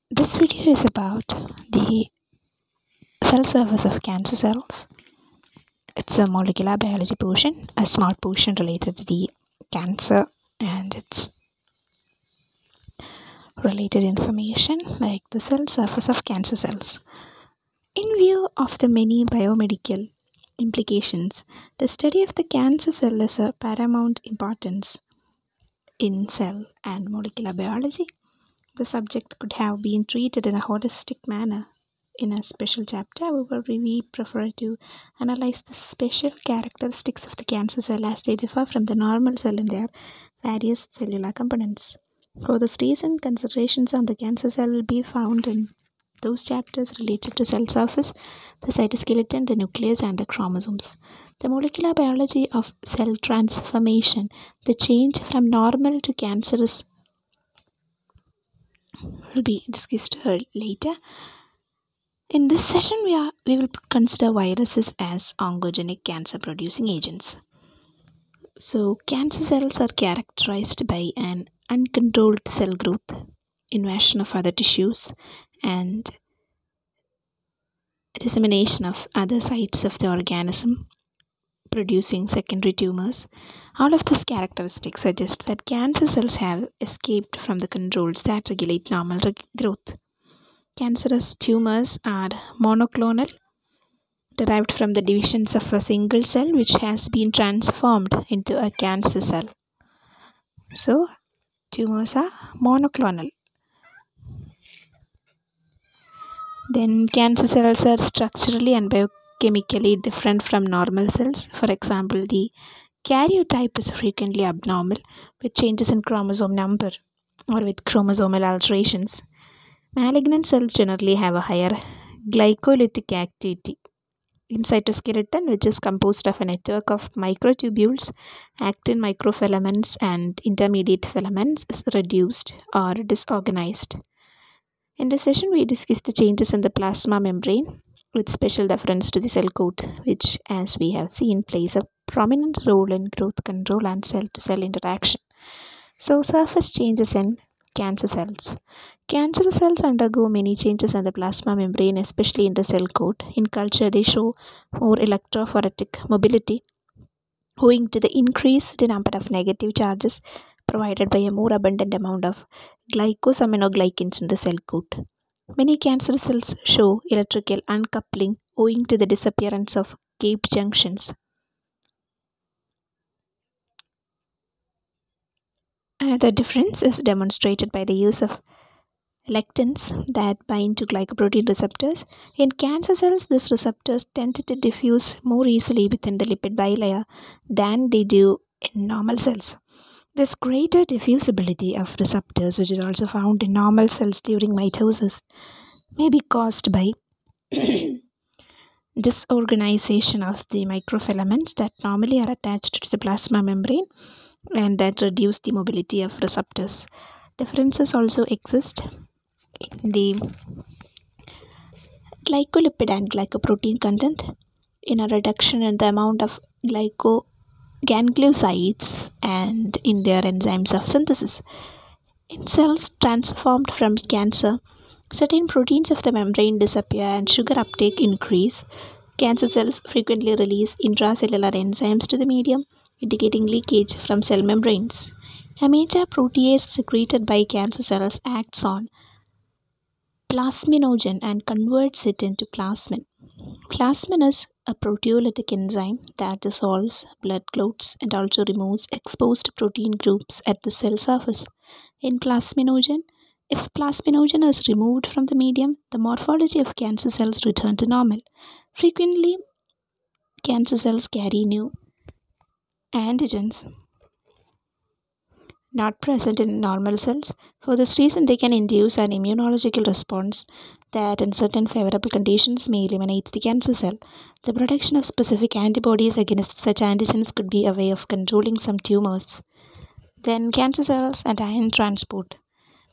This video is about the cell surface of cancer cells. It's a molecular biology portion, a small portion related to the cancer and its related information, like the cell surface of cancer cells. In view of the many biomedical implications, the study of the cancer cell is of paramount importance in cell and molecular biology. The subject could have been treated in a holistic manner in a special chapter. However, we prefer to analyze the special characteristics of the cancer cell as they differ from the normal cell in their various cellular components. For this reason, considerations on the cancer cell will be found in those chapters related to cell surface, the cytoskeleton, the nucleus, and the chromosomes. The molecular biology of cell transformation, the change from normal to cancerous, will be discussed later. In this session, we will consider viruses as oncogenic cancer producing agents. So, cancer cells are characterized by an uncontrolled cell growth, invasion of other tissues, and dissemination of other sites of the organism, producing secondary tumors. All of these characteristics suggest that cancer cells have escaped from the controls that regulate normal growth. Cancerous tumors are monoclonal, derived from the divisions of a single cell which has been transformed into a cancer cell. So, tumors are monoclonal. Then, cancer cells are structurally and biochemically different from normal cells. For example, the karyotype is frequently abnormal with changes in chromosome number or with chromosomal alterations. Malignant cells generally have a higher glycolytic activity in cytoskeleton, which is composed of a network of microtubules, actin microfilaments, and intermediate filaments, is reduced or disorganized. In this session, we discuss the changes in the plasma membrane with special reference to the cell coat, which, as we have seen, plays a prominent role in growth control and cell to cell interaction. So, surface changes in cancer cells. Cancer cells undergo many changes in the plasma membrane, especially in the cell coat. In culture, they show more electrophoretic mobility owing to the increased number of negative charges provided by a more abundant amount of glycosaminoglycans in the cell coat. Many cancer cells show electrical uncoupling owing to the disappearance of gap junctions. Another difference is demonstrated by the use of lectins that bind to glycoprotein receptors. In cancer cells, these receptors tend to diffuse more easily within the lipid bilayer than they do in normal cells. This greater diffusibility of receptors, which is also found in normal cells during mitosis, may be caused by disorganization of the microfilaments that normally are attached to the plasma membrane and that reduce the mobility of receptors. Differences also exist in the glycolipid and glycoprotein content, in a reduction in the amount of gangliosides and in their enzymes of synthesis. In cells transformed from cancer, certain proteins of the membrane disappear and sugar uptake increase. Cancer cells frequently release intracellular enzymes to the medium, indicating leakage from cell membranes. A major protease secreted by cancer cells acts on plasminogen and converts it into plasmin. Plasmin is a proteolytic enzyme that dissolves blood clots and also removes exposed protein groups at the cell surface. In plasminogen, if plasminogen is removed from the medium, the morphology of cancer cells return to normal. Frequently, cancer cells carry new antigens not present in normal cells. For this reason, they can induce an immunological response that, in certain favorable conditions, may eliminate the cancer cell. The production of specific antibodies against such antigens could be a way of controlling some tumors. Then, cancer cells and ion transport.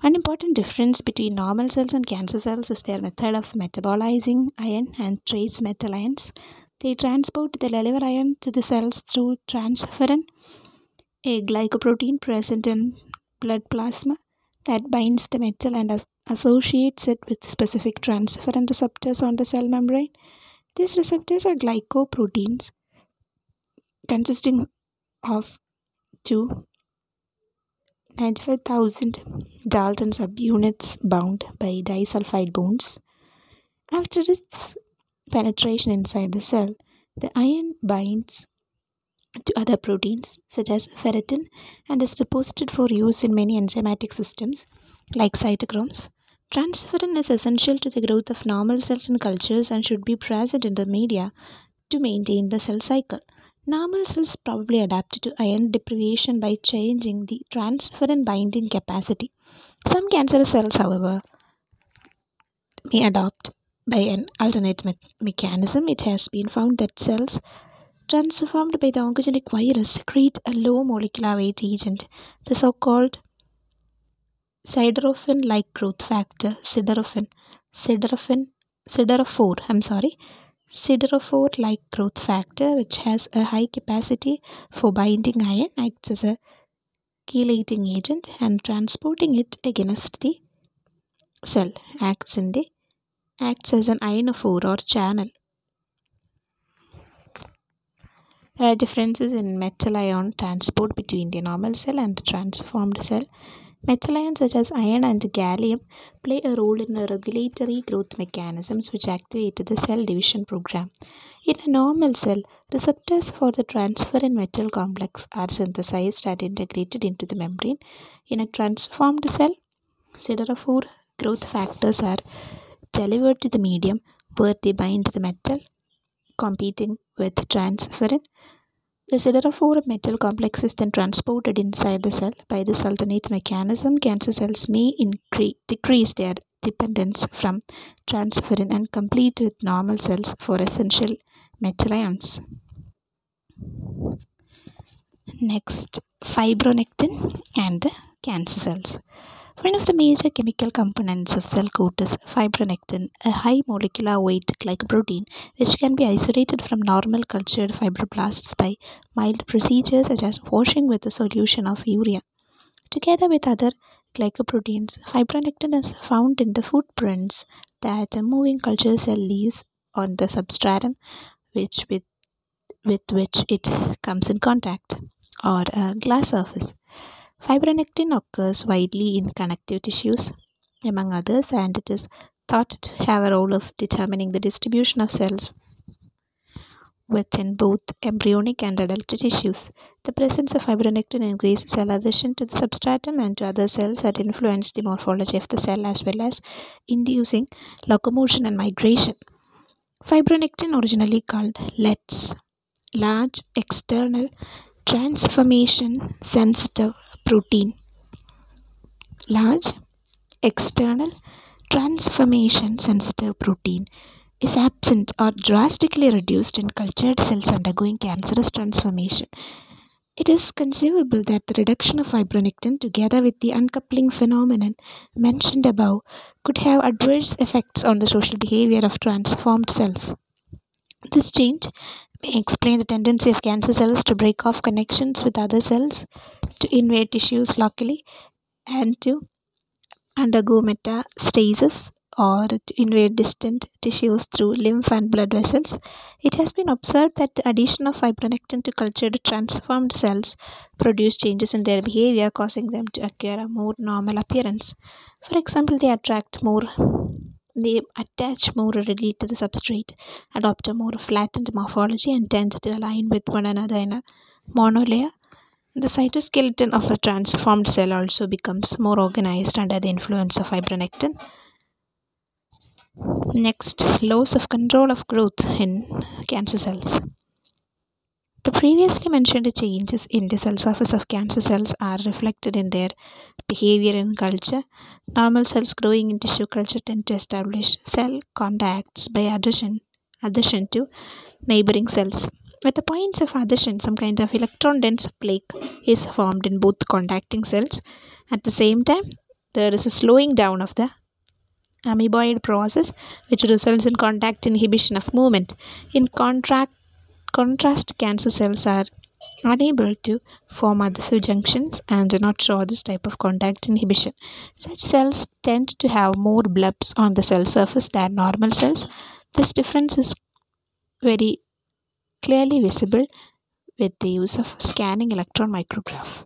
One important difference between normal cells and cancer cells is their method of metabolizing iron and trace metal ions. They transport the liver ion to the cells through transferrin, a glycoprotein present in blood plasma. that binds the metal and associates it with specific transferrin receptors on the cell membrane. These receptors are glycoproteins consisting of two 95,000 Dalton subunits bound by disulfide bonds. After its penetration inside the cell, the iron binds to other proteins such as ferritin and is deposited for use in many enzymatic systems like cytochromes. Transferrin is essential to the growth of normal cells in cultures and should be present in the media to maintain the cell cycle. Normal cells probably adapted to iron deprivation by changing the transferrin binding capacity. Some cancerous cells, however, may adapt by an alternate mechanism. It has been found that cells transformed by the oncogenic virus secrete a low molecular weight agent, the so-called siderophore-like growth factor, siderophore-like growth factor, which has a high capacity for binding iron, acts as a chelating agent and transporting it against the cell, acts as an ionophore or channel. There are differences in metal ion transport between the normal cell and the transformed cell. Metal ions such as iron and gallium play a role in the regulatory growth mechanisms which activate the cell division program. In a normal cell, receptors for the transferrin metal complex are synthesized and integrated into the membrane. In a transformed cell, siderophore growth factors are delivered to the medium where they bind the metal, competing with transferrin. The siderophore metal complex is then transported inside the cell. By this alternate mechanism, cancer cells may decrease their dependence from transferrin and compete with normal cells for essential metal ions. Next, fibronectin and the cancer cells. One of the major chemical components of cell coat is fibronectin, a high molecular weight glycoprotein which can be isolated from normal cultured fibroblasts by mild procedures such as washing with a solution of urea. Together with other glycoproteins, fibronectin is found in the footprints that a moving culture cell leaves on the substratum with which it comes in contact, or a glass surface. Fibronectin occurs widely in connective tissues, among others, and it is thought to have a role of determining the distribution of cells within both embryonic and adult tissues. The presence of fibronectin increases cell adhesion to the substratum and to other cells that influence the morphology of the cell as well as inducing locomotion and migration. Fibronectin, originally called LETS, large external transformation sensitive protein. Large external transformation sensitive protein is absent or drastically reduced in cultured cells undergoing cancerous transformation. It is conceivable that the reduction of fibronectin together with the uncoupling phenomenon mentioned above could have adverse effects on the social behavior of transformed cells. This change may explain the tendency of cancer cells to break off connections with other cells, to invade tissues locally, and to undergo metastasis or to invade distant tissues through lymph and blood vessels. It has been observed that the addition of fibronectin to cultured transformed cells produce changes in their behavior, causing them to acquire a more normal appearance. For example, they attach more readily to the substrate, adopt a more flattened morphology, and tend to align with one another in a monolayer. The cytoskeleton of a transformed cell also becomes more organized under the influence of fibronectin. Next, loss of control of growth in cancer cells. The previously mentioned changes in the cell surface of cancer cells are reflected in their behavior in culture. Normal cells growing in tissue culture tend to establish cell contacts by adhesion to neighboring cells. At the points of adhesion, some kind of electron-dense plaque is formed in both contacting cells. At the same time, there is a slowing down of the amoeboid process, which results in contact inhibition of movement. In contrast, cancer cells are unable to form adhesive junctions and do not show this type of contact inhibition. Such cells tend to have more blebs on the cell surface than normal cells. This difference is very clearly visible with the use of scanning electron micrograph.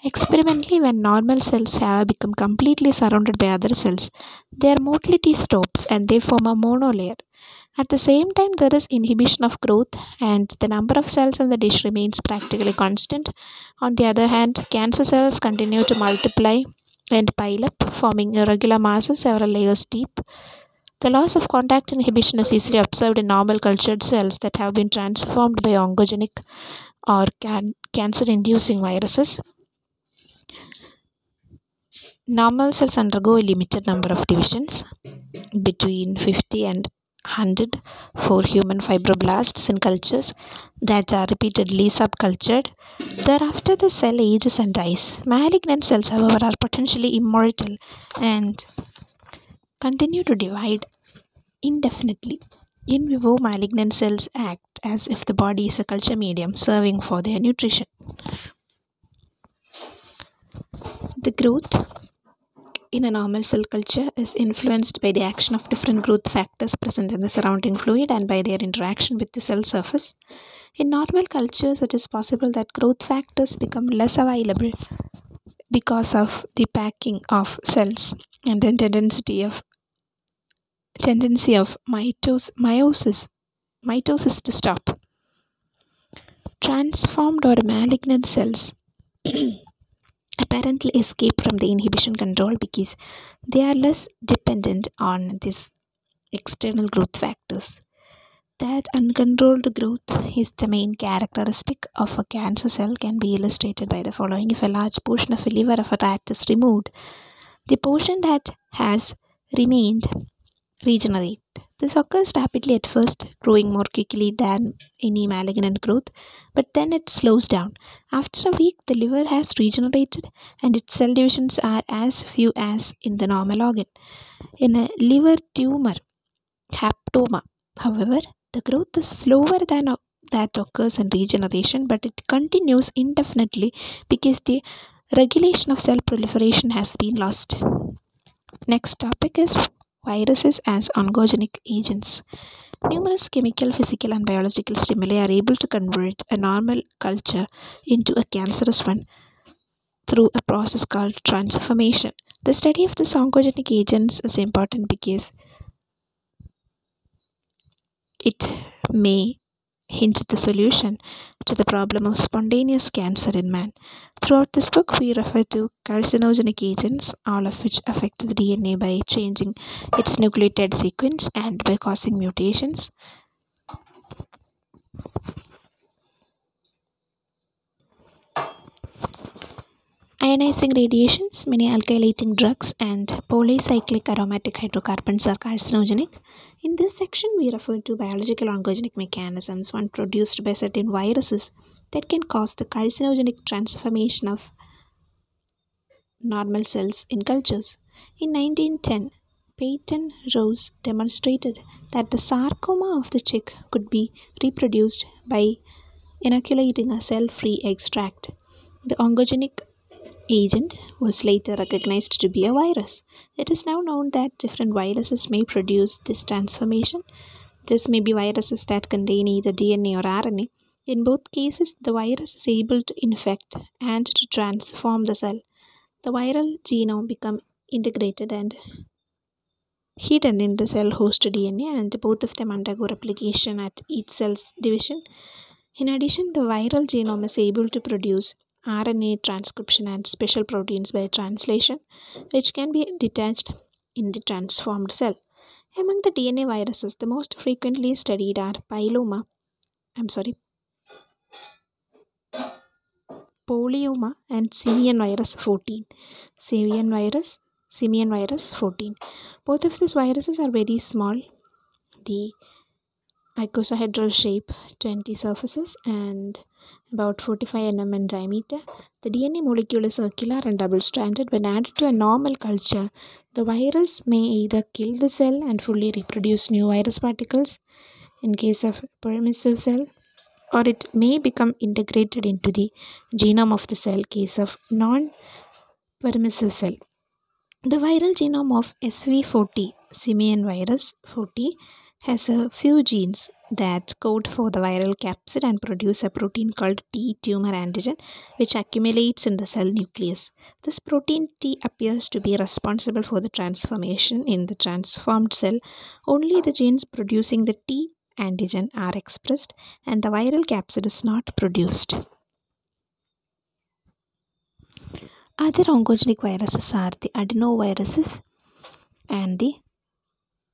Experimentally, when normal cells have become completely surrounded by other cells, their motility stops and they form a monolayer. At the same time, there is inhibition of growth and the number of cells in the dish remains practically constant. On the other hand, cancer cells continue to multiply and pile up, forming irregular masses several layers deep. The loss of contact inhibition is easily observed in normal cultured cells that have been transformed by oncogenic or cancer inducing viruses. Normal cells undergo a limited number of divisions, between 50 and 100 for human fibroblasts in cultures that are repeatedly subcultured. Thereafter, the cell ages and dies. Malignant cells, however, are potentially immortal and continue to divide indefinitely. In vivo, malignant cells act as if the body is a culture medium serving for their nutrition. The growth in a normal cell culture is influenced by the action of different growth factors present in the surrounding fluid and by their interaction with the cell surface. In normal cultures, it is possible that growth factors become less available because of the packing of cells and the tendency of mitosis to stop. Transformed or malignant cells apparently escape from the inhibition control because they are less dependent on these external growth factors. That uncontrolled growth is the main characteristic of a cancer cell can be illustrated by the following. If a large portion of a liver of a rat is removed, the portion that has remained regenerate. This occurs rapidly at first, growing more quickly than any malignant growth, but then it slows down. After a week, the liver has regenerated and its cell divisions are as few as in the normal organ. In a liver tumor, haptoma, however, the growth is slower than that occurs in regeneration, but it continues indefinitely because the regulation of cell proliferation has been lost. Next topic is viruses as oncogenic agents. Numerous chemical, physical, and biological stimuli are able to convert a normal culture into a cancerous one through a process called transformation. The study of these oncogenic agents is important because it may hint the solution to the problem of spontaneous cancer in man. Throughout this book, we refer to carcinogenic agents, all of which affect the DNA by changing its nucleotide sequence and by causing mutations. Ionizing radiations, many alkylating drugs, and polycyclic aromatic hydrocarbons are carcinogenic. In this section, we refer to biological oncogenic mechanisms, one produced by certain viruses that can cause the carcinogenic transformation of normal cells in cultures. In 1910, Peyton Rose demonstrated that the sarcoma of the chick could be reproduced by inoculating a cell-free extract. The oncogenic agent was later recognized to be a virus. It is now known that different viruses may produce this transformation. This may be viruses that contain either DNA or RNA. In both cases, the virus is able to infect and to transform the cell. The viral genome becomes integrated and hidden in the cell host DNA, and both of them undergo replication at each cell's division. In addition, the viral genome is able to produce RNA transcription and special proteins by translation, which can be detached in the transformed cell. Among the DNA viruses, the most frequently studied are polyoma and simian virus 14. Simian virus 14. Both of these viruses are very small. The icosahedral shape, 20 surfaces, and about 45 nm in diameter. The DNA molecule is circular and double-stranded. When added to a normal culture, the virus may either kill the cell and fully reproduce new virus particles in case of permissive cell, or it may become integrated into the genome of the cell case of non-permissive cell. The viral genome of SV40, simian virus 40, has a few genes that code for the viral capsid and produce a protein called T tumor antigen, which accumulates in the cell nucleus. This protein T appears to be responsible for the transformation in the transformed cell. Only the genes producing the T antigen are expressed and the viral capsid is not produced. Other oncogenic viruses are the adenoviruses and the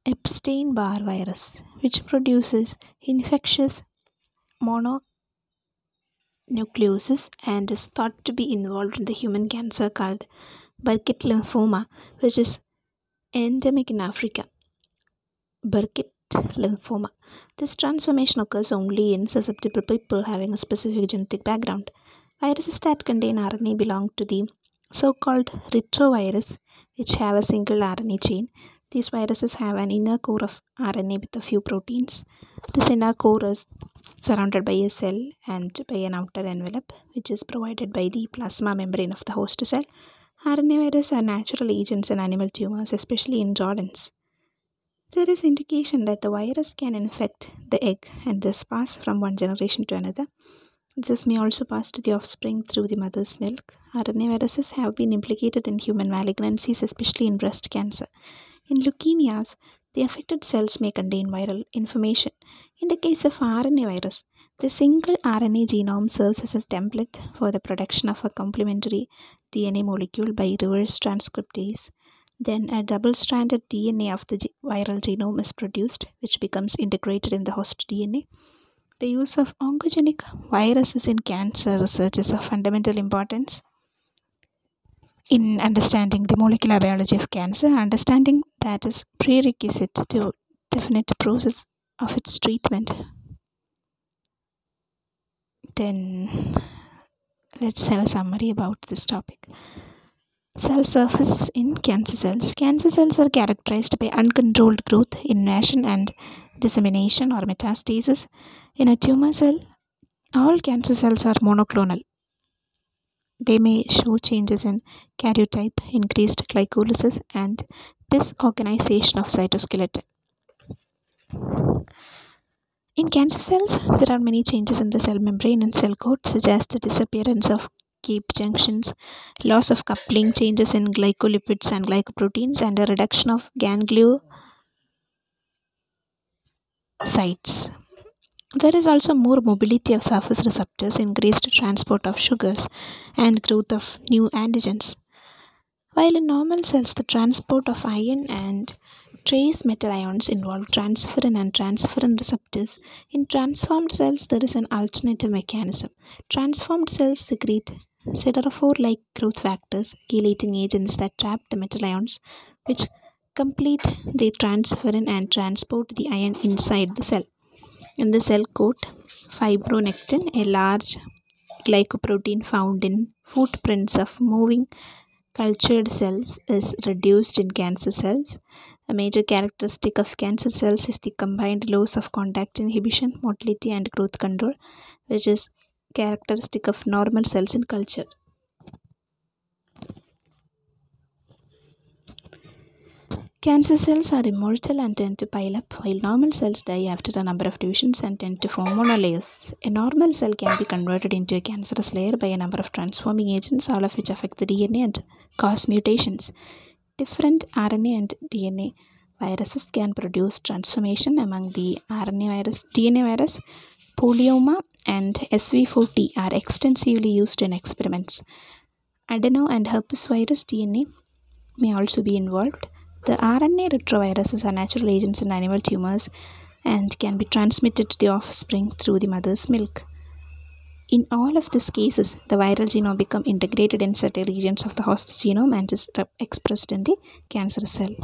Epstein-Barr virus, which produces infectious mononucleosis and is thought to be involved in the human cancer called Burkitt lymphoma, which is endemic in Africa. Burkitt lymphoma. This transformation occurs only in susceptible people having a specific genetic background. Viruses that contain RNA belong to the so-called retrovirus, which have a single RNA chain. These viruses have an inner core of RNA with a few proteins. This inner core is surrounded by a cell and by an outer envelope, which is provided by the plasma membrane of the host cell. RNA viruses are natural agents in animal tumors, especially in rodents. There is indication that the virus can infect the egg and thus pass from one generation to another. This may also pass to the offspring through the mother's milk. RNA viruses have been implicated in human malignancies, especially in breast cancer. In leukemias, the affected cells may contain viral information. In the case of RNA virus, the single RNA genome serves as a template for the production of a complementary DNA molecule by reverse transcriptase. Then a double-stranded DNA of the viral genome is produced, which becomes integrated in the host DNA. The use of oncogenic viruses in cancer research is of fundamental importance in understanding the molecular biology of cancer. Understanding that is prerequisite to definite process of its treatment. Then let's have a summary about this topic. Cell surface in cancer cells. Cancer cells are characterized by uncontrolled growth, invasion, and dissemination or metastasis. In a tumor cell, all cancer cells are monoclonal. They may show changes in karyotype, increased glycolysis, and disorganization of cytoskeleton. In cancer cells, there are many changes in the cell membrane and cell coat, such as the disappearance of cape junctions, loss of coupling, changes in glycolipids and glycoproteins, and a reduction of gangliosides. There is also more mobility of surface receptors, increased transport of sugars, and growth of new antigens. While in normal cells, the transport of iron and trace metal ions involve transferrin and transferrin receptors. In transformed cells, there is an alternative mechanism. Transformed cells secrete siderophore-like growth factors, chelating agents that trap the metal ions, which complete the transferrin and transport the iron inside the cell. In the cell coat, fibronectin, a large glycoprotein found in footprints of moving cultured cells, is reduced in cancer cells. A major characteristic of cancer cells is the combined loss of contact inhibition, motility, and growth control, which is characteristic of normal cells in culture. Cancer cells are immortal and tend to pile up, while normal cells die after a number of divisions and tend to form monolayers. A normal cell can be converted into a cancerous layer by a number of transforming agents, all of which affect the DNA and cause mutations. Different RNA and DNA viruses can produce transformation. Among the DNA virus, polyoma and SV40 are extensively used in experiments. Adeno and herpes virus DNA may also be involved. The RNA retroviruses are natural agents in animal tumors and can be transmitted to the offspring through the mother's milk. In all of these cases, the viral genome becomes integrated in certain regions of the host genome and is expressed in the cancer cell.